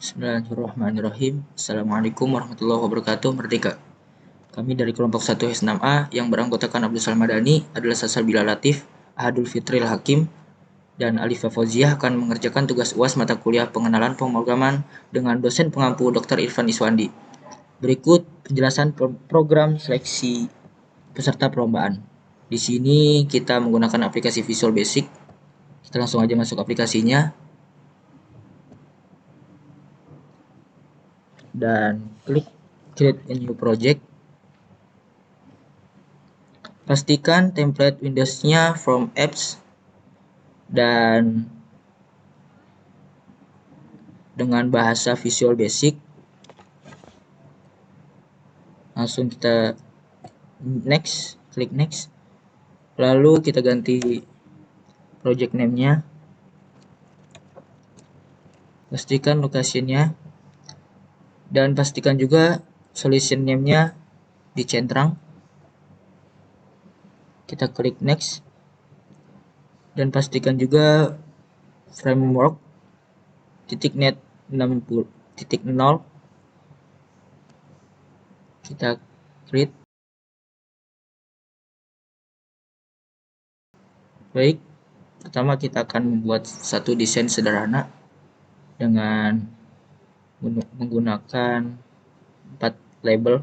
Bismillahirrahmanirrahim. Assalamualaikum warahmatullahi wabarakatuh. Merdeka. Kami dari kelompok 1 S6A yang beranggotakan Abdul Salam Madani adalah Salsabila Latif, Ahadul Fitril Hakim, dan Alifah Fauziah akan mengerjakan tugas UAS mata kuliah pengenalan pemrograman dengan dosen pengampu Dr. Irfan Iswandi. Berikut penjelasan program seleksi peserta perlombaan. Di sini kita menggunakan aplikasi Visual Basic. Kita langsung aja masuk aplikasinya. Dan klik create a new project. Pastikan template Windows-nya from apps dan dengan bahasa Visual Basic. Langsung kita next, klik next. Lalu kita ganti project name-nya. Pastikan location-nya. Dan pastikan juga solution name-nya dicentrang. Kita klik next. Dan pastikan juga framework .NET 60.0 kita create. Baik, pertama kita akan membuat satu desain sederhana dengan menggunakan 4 label.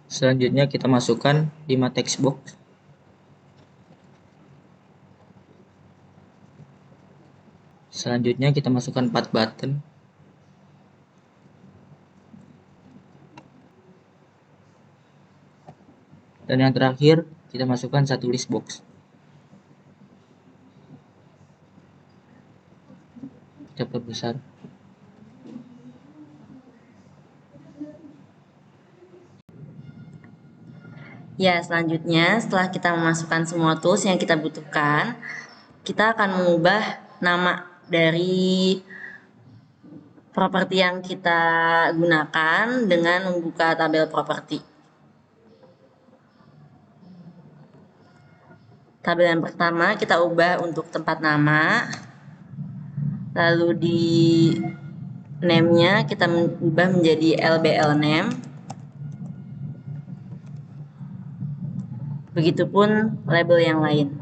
Selanjutnya kita masukkan 5 text box. Selanjutnya kita masukkan 4 button. Dan yang terakhir kita masukkan 1 list box. Kita perbesar. Ya, selanjutnya setelah kita memasukkan semua tools yang kita butuhkan, kita akan mengubah nama dari properti yang kita gunakan dengan membuka tabel properti. Tabel yang pertama kita ubah untuk tempat nama, lalu di name-nya kita ubah menjadi LBL name. Begitupun label yang lain.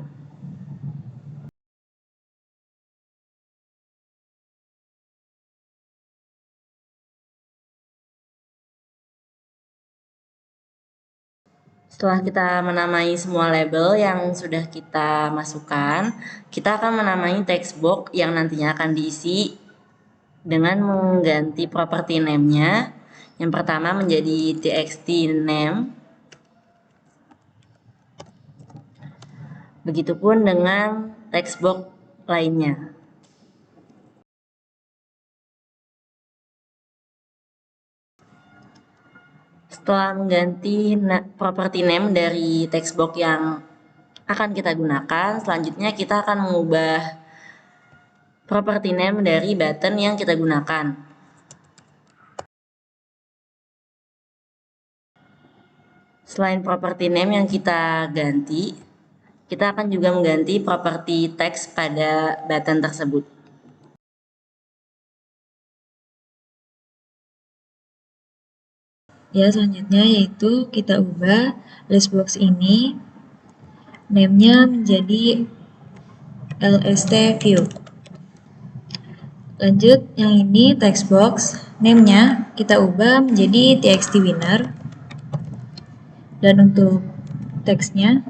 Setelah kita menamai semua label yang sudah kita masukkan, kita akan menamai text box yang nantinya akan diisi dengan mengganti property name-nya. Yang pertama menjadi txt name. Begitupun dengan text box lainnya. Setelah mengganti property name dari text box yang akan kita gunakan, selanjutnya kita akan mengubah property name dari button yang kita gunakan. Selain property name yang kita ganti, kita akan juga mengganti properti teks pada button tersebut. Ya, selanjutnya yaitu kita ubah list box ini name-nya menjadi LST view. Lanjut, yang ini text box name-nya kita ubah menjadi txt winner. Dan untuk teksnya,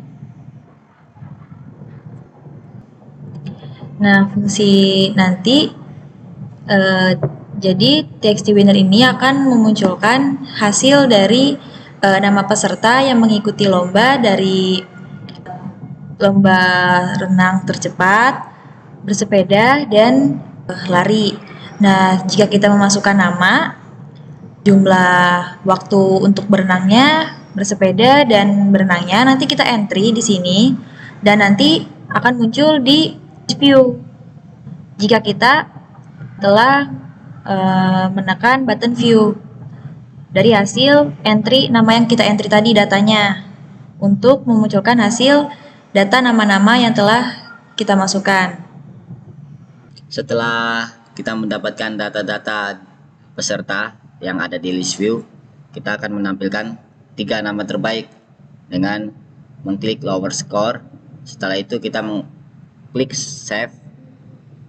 nah fungsi nanti jadi txt winner ini akan memunculkan hasil dari nama peserta yang mengikuti lomba dari lomba renang tercepat, bersepeda, dan lari. Nah, jika kita memasukkan nama, jumlah waktu untuk berenangnya, bersepeda, dan berenangnya, nanti kita entry di sini, dan nanti akan muncul di view jika kita telah menekan button view dari hasil entry nama yang kita entry tadi datanya untuk memunculkan hasil data nama-nama yang telah kita masukkan. Setelah kita mendapatkan data-data peserta yang ada di list view, kita akan menampilkan 3 nama terbaik dengan mengklik lower score. Setelah itu kita mengklik save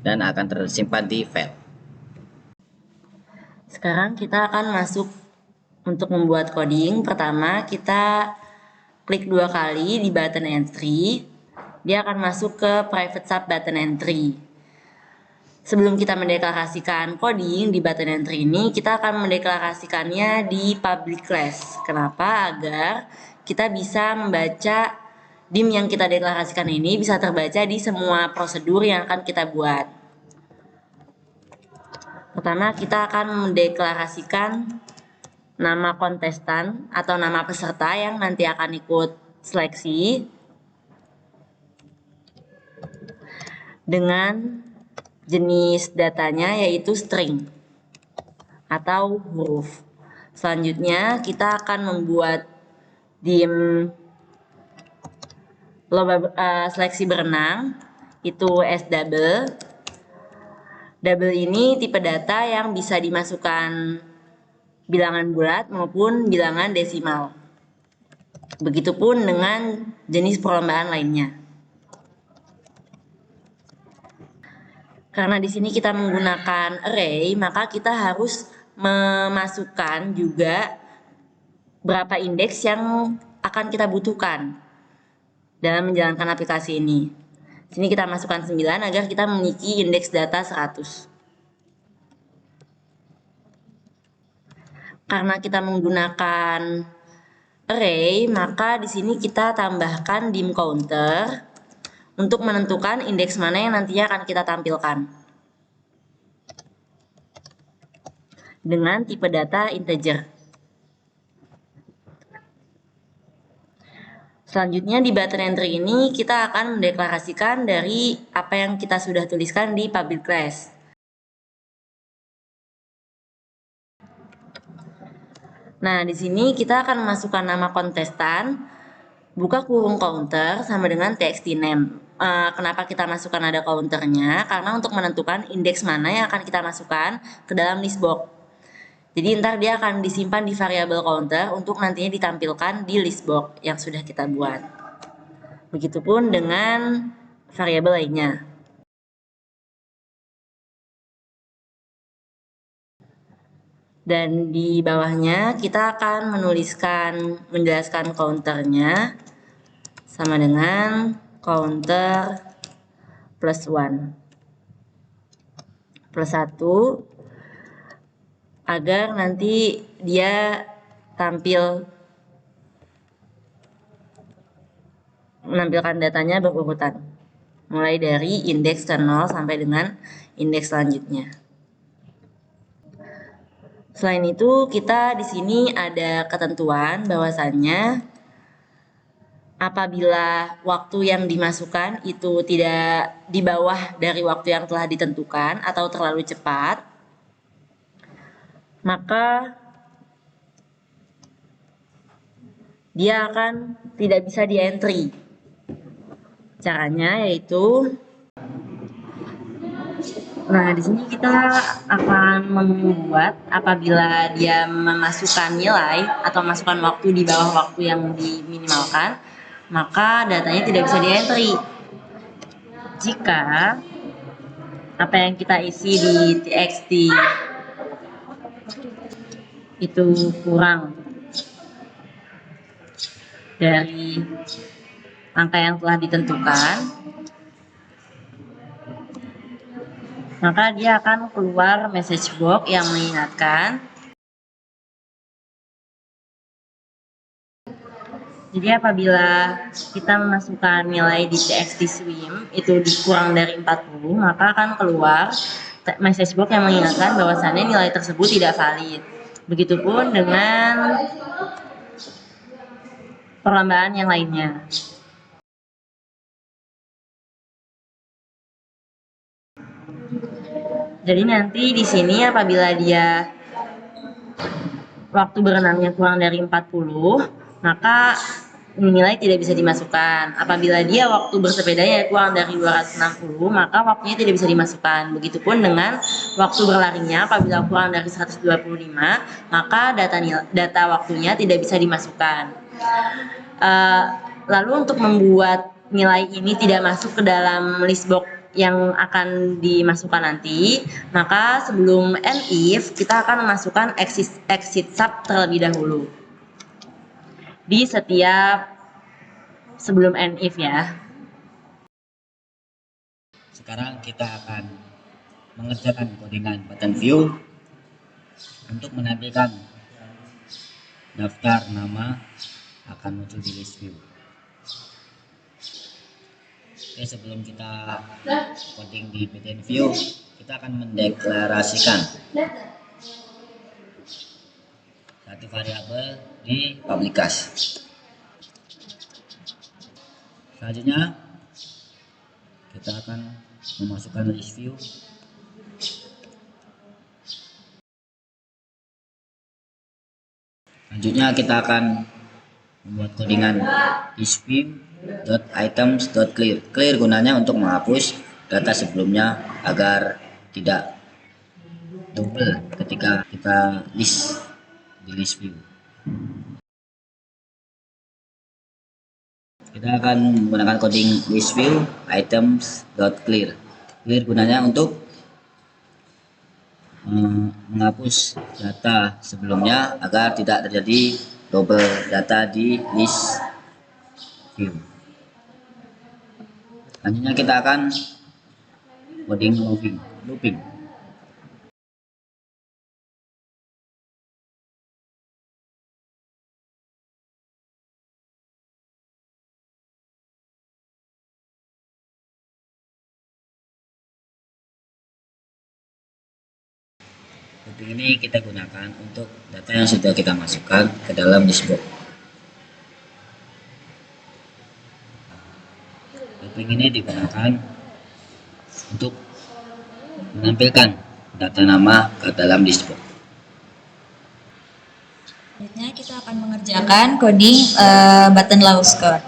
dan akan tersimpan di file. Sekarang kita akan masuk untuk membuat coding. Pertama, kita klik 2 kali di button entry. Dia akan masuk ke private sub button entry. Sebelum kita mendeklarasikan coding di button entry ini, kita akan mendeklarasikannya di public class. Kenapa? Agar kita bisa membaca dim yang kita deklarasikan ini bisa terbaca di semua prosedur yang akan kita buat. Pertama, kita akan mendeklarasikan nama kontestan atau nama peserta yang nanti akan ikut seleksi dengan jenis datanya yaitu string atau huruf. Selanjutnya kita akan membuat dim lomba seleksi berenang itu S-double. Double ini tipe data yang bisa dimasukkan bilangan bulat maupun bilangan desimal. Begitupun dengan jenis perlombaan lainnya. Karena di sini kita menggunakan array, maka kita harus memasukkan juga berapa indeks yang akan kita butuhkan dalam menjalankan aplikasi ini. Sini kita masukkan 9 agar kita memiliki indeks data 100. Karena kita menggunakan array, maka di sini kita tambahkan dim counter untuk menentukan indeks mana yang nantinya akan kita tampilkan. Dengan tipe data integer. Selanjutnya di button entry ini kita akan mendeklarasikan dari apa yang kita sudah tuliskan di public class. Nah, di sini kita akan memasukkan nama kontestan, buka kurung counter sama dengan txt name. Kenapa kita masukkan ada counternya? Karena untuk menentukan indeks mana yang akan kita masukkan ke dalam list box. Jadi ntar dia akan disimpan di variabel counter untuk nantinya ditampilkan di list box yang sudah kita buat. Begitupun dengan variabel lainnya. Dan di bawahnya kita akan menjelaskan counternya sama dengan counter plus 1 plus 1 agar nanti dia menampilkan datanya berurutan mulai dari indeks 0 sampai dengan indeks selanjutnya. Selain itu, kita di sini ada ketentuan bahwasannya apabila waktu yang dimasukkan itu tidak di bawah dari waktu yang telah ditentukan atau terlalu cepat, maka dia akan tidak bisa di-entry. Caranya yaitu di sini kita akan membuat apabila dia memasukkan nilai atau masukkan waktu di bawah waktu yang diminimalkan, maka datanya tidak bisa di-entry. Jika apa yang kita isi di txt itu kurang dari angka yang telah ditentukan, maka dia akan keluar message box yang mengingatkan. Jadi apabila kita memasukkan nilai di txt swim itu dikurang dari 40, maka akan keluar message box yang mengingatkan bahwasannya nilai tersebut tidak valid. Begitupun dengan perlombaan yang lainnya. Jadi nanti di sini apabila dia waktu berenangnya kurang dari 40, maka nilai tidak bisa dimasukkan. Apabila dia waktu bersepedanya kurang dari 260, maka waktunya tidak bisa dimasukkan. Begitupun dengan waktu berlarinya, apabila kurang dari 125, maka data waktunya tidak bisa dimasukkan. Lalu untuk membuat nilai ini tidak masuk ke dalam list box yang akan dimasukkan nanti, maka sebelum NIF kita akan memasukkan exit sub terlebih dahulu di setiap sebelum NIF ya. Sekarang kita akan mengerjakan codingan button view untuk menampilkan daftar nama akan muncul di list view. Oke, sebelum kita coding di button view, kita akan mendeklarasikan satu variabel di public class. Selanjutnya kita akan memasukkan list view. Selanjutnya kita akan membuat codingan list view .items.clear. Clear gunanya untuk menghapus data sebelumnya agar tidak double ketika kita list di list view. Kita akan menggunakan coding list view items.clear. Clear gunanya untuk menghapus data sebelumnya agar tidak terjadi double data di list view. Selanjutnya kita akan coding looping. Looping ini kita gunakan untuk data yang sudah kita masukkan ke dalam list box. Looping ini digunakan untuk menampilkan data nama ke dalam list box. Selanjutnya kita akan mengerjakan coding button low score,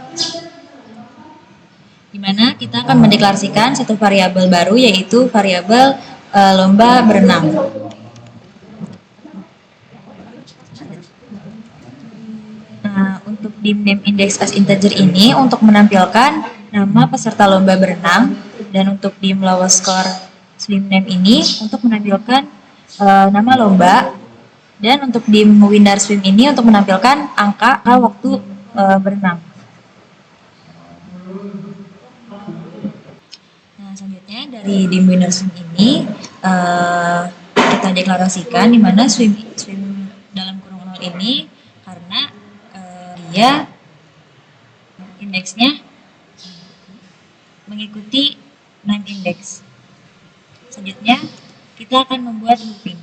di mana kita akan mendeklarasikan satu variabel baru, yaitu variabel lomba berenang. Nah, untuk dim name index as integer ini untuk menampilkan nama peserta lomba berenang, dan untuk dim lowest score swim name ini untuk menampilkan nama lomba, dan untuk dim winner swim ini untuk menampilkan angka waktu berenang. Nah, selanjutnya dari dim winner swim ini kita deklarasikan di mana swim dalam kurung 0 ini karena dia indeksnya mengikuti name index. Selanjutnya kita akan membuat looping.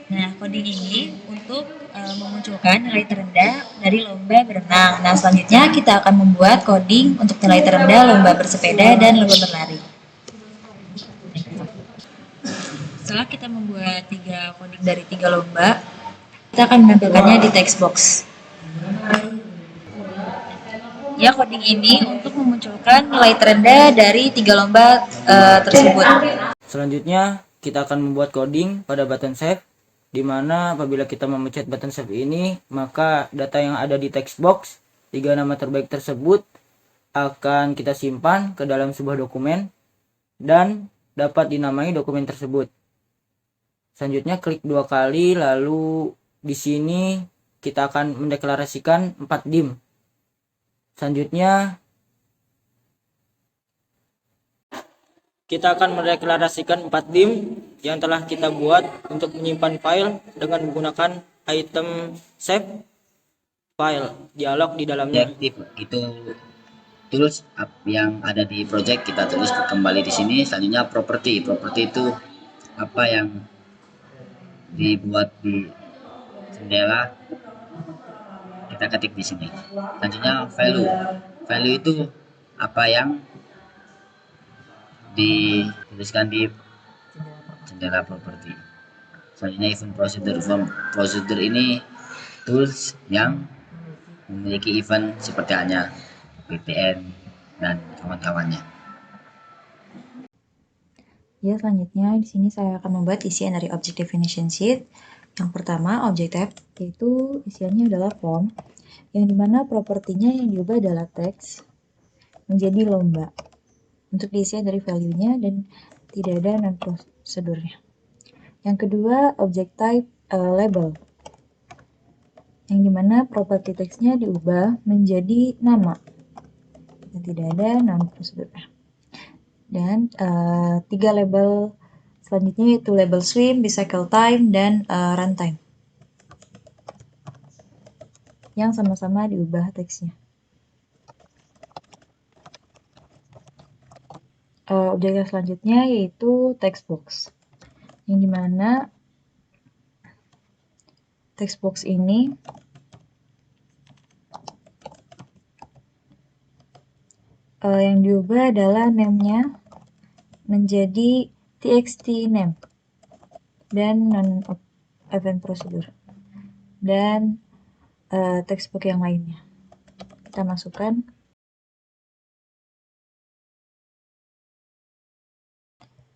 Nah, coding ini untuk memunculkan nilai terendah dari lomba berenang. Nah, selanjutnya kita akan membuat coding untuk nilai terendah lomba bersepeda dan lomba berlari. Setelah kita membuat 3 coding dari 3 lomba, kita akan menampilkannya di text box. Ya, coding ini untuk memunculkan nilai terendah dari 3 lomba tersebut. Selanjutnya, kita akan membuat coding pada button save, di mana apabila kita memencet button save ini, maka data yang ada di text box 3 nama terbaik tersebut akan kita simpan ke dalam sebuah dokumen dan dapat dinamai dokumen tersebut. Selanjutnya klik 2 kali, lalu di sini kita akan mendeklarasikan 4 dim. Selanjutnya kita akan mendeklarasikan 4 dim yang telah kita buat untuk menyimpan file dengan menggunakan item save file dialog di dalamnya. Objektif itu tools yang ada di project kita tulis kembali di sini. Selanjutnya property itu apa yang dibuat di jendela, kita ketik di sini. Selanjutnya value itu apa yang dituliskan di jendela properti. Selanjutnya event procedure. Event procedure ini tools yang memiliki event seperti halnya VPN dan kawan-kawannya. Ya, selanjutnya di sini saya akan membuat isian dari object definition sheet. Yang pertama, object type, yaitu isiannya adalah form, yang dimana propertinya yang diubah adalah teks menjadi lomba. Untuk diisian dari value-nya dan tidak ada non-prosedurnya. Yang kedua, object type label, yang dimana properti teksnya diubah menjadi nama dan tidak ada non-prosedurnya. Dan 3 label selanjutnya yaitu label swim, cycle time, dan runtime yang sama-sama diubah teksnya. Objek yang selanjutnya yaitu text box, yang dimana text box ini yang diubah adalah name-nya menjadi txt name dan non-event procedure dan text box yang lainnya. Kita masukkan.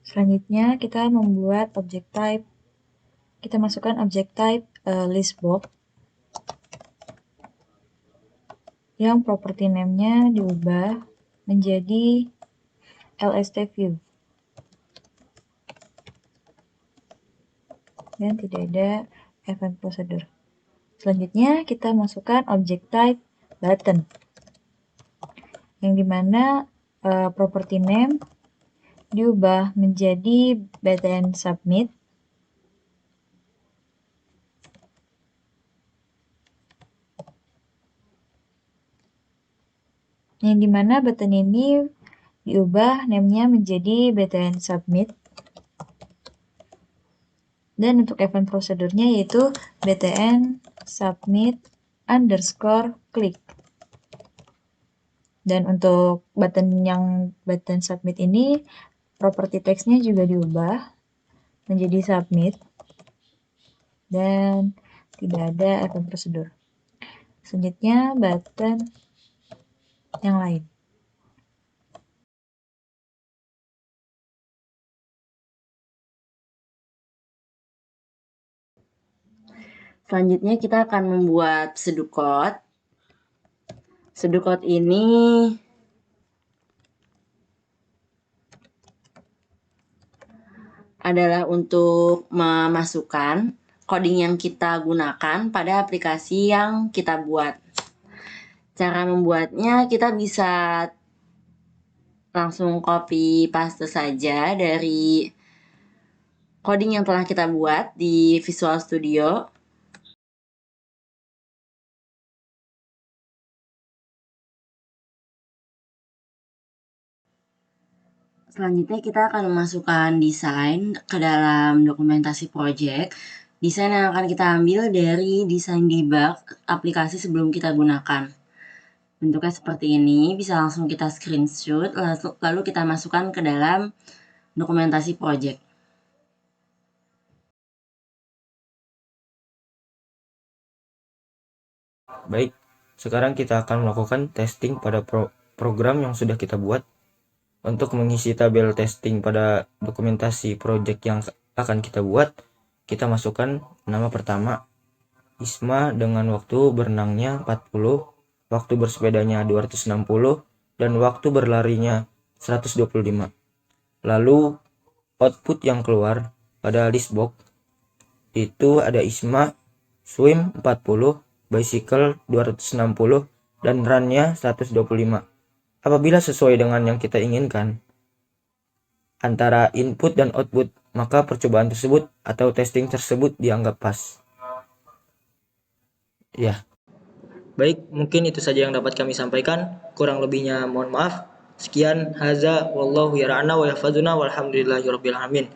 Selanjutnya kita membuat object type. Kita masukkan object type list box yang property name-nya diubah menjadi lst view dan tidak ada event procedure. Selanjutnya kita masukkan object type button, yang dimana property name diubah menjadi button submit yang dimana button ini diubah name-nya menjadi button submit dan untuk event prosedurnya yaitu btn submit underscore click. Dan untuk button submit ini properti teksnya juga diubah menjadi submit dan tidak ada event prosedur. Selanjutnya button yang lain. Selanjutnya kita akan membuat pseudocode. Pseudocode ini adalah untuk memasukkan coding yang kita gunakan pada aplikasi yang kita buat. Cara membuatnya kita bisa langsung copy paste saja dari coding yang telah kita buat di Visual Studio. Selanjutnya kita akan memasukkan desain ke dalam dokumentasi project. Desain yang akan kita ambil dari desain debug aplikasi sebelum kita gunakan. Bentuknya seperti ini, bisa langsung kita screenshot, lalu kita masukkan ke dalam dokumentasi project. Baik, sekarang kita akan melakukan testing pada program yang sudah kita buat. Untuk mengisi tabel testing pada dokumentasi project yang akan kita buat, kita masukkan nama pertama, Isma dengan waktu berenangnya 40, waktu bersepedanya 260, dan waktu berlarinya 125. Lalu output yang keluar pada list box itu ada Isma, swim 40, bicycle 260, dan run-nya 125. Apabila sesuai dengan yang kita inginkan antara input dan output, maka percobaan tersebut atau testing tersebut dianggap pas. Ya. Baik, mungkin itu saja yang dapat kami sampaikan. Kurang lebihnya mohon maaf. Sekian, haza wallahu yara'ana wa yahfazuna walhamdulillahirabbil alamin.